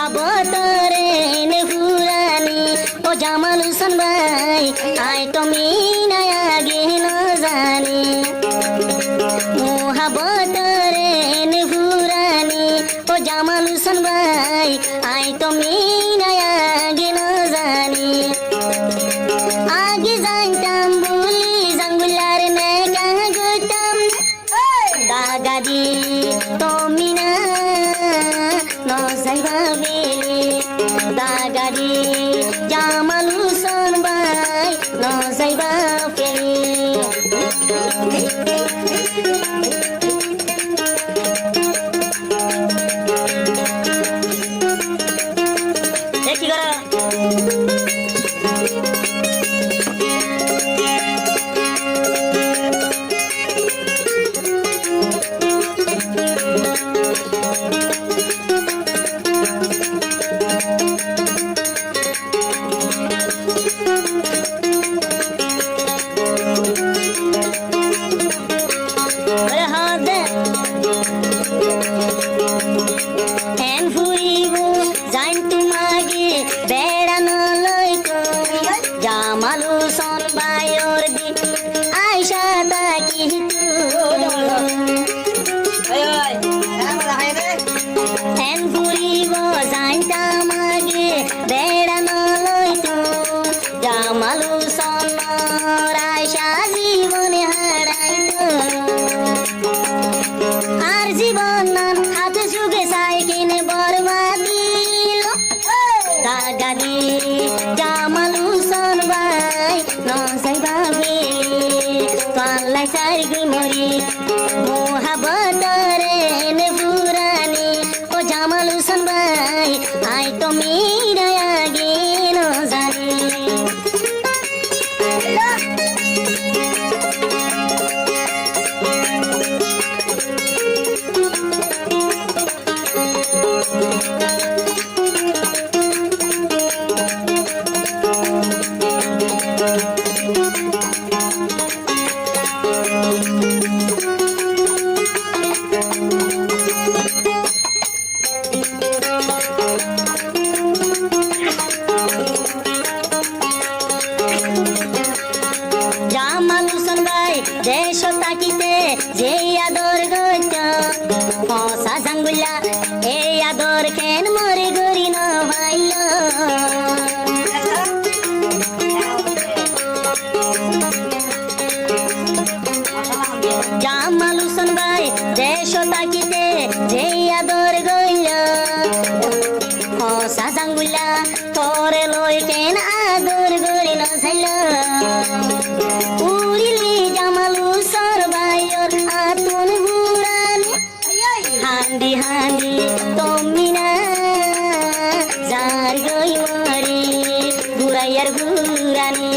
মহাবতরে ফুরানি ও জামাল হোসেন ভাই আয় তুমি নয়া গেন জানি মহাবতরে ফুরানি ও জামাল হোসেন ভাই আয় তুমি নয়া গেন জানি আগে জানতাম বলি জঙ্গলার মেঘা গতাম দাগাদি তুমি না নজাইবা বেলি দাগাদি জামাল হোসেন ভাই নজাইবা ফেলি কি করা জামাল হোসেন ভাইয়ের দিন আয়সা তাকি ফ্যান ফুরিব যাইতাম আগে বেড়ানো লইতো জামাল হোসেন আয়সা জীবনে হারাইতো আর জীবন হাতে সুখে সাইকেল বরবাদিল দাগাদি জামাল হোসেন ভাই নজাইবা বেলি পাল্লাই সারি মরি মহাবতরে ফুরানি ও জামাল হোসেন ভাই আই তুমি নয়া গেন জানি জামাল হোসেন ভাই দেশ তাকিতে যে আদর গত পসা জাঙ্গুলা এই আদর কেন মরে গরি ন ভাইল জামাল হোসেন ভাই দেশ তাকিতে যে আদর গইল পসা জাঙ্গুলা তোরে লই কেন আদর গরি ন ছাইল উড়িলি জামাল হোসেন ভাইয়ের আতুন হুরানি হান্দি হান্দি তুমি না যার গই মরি ঘুরাইয়ার ঘুরানি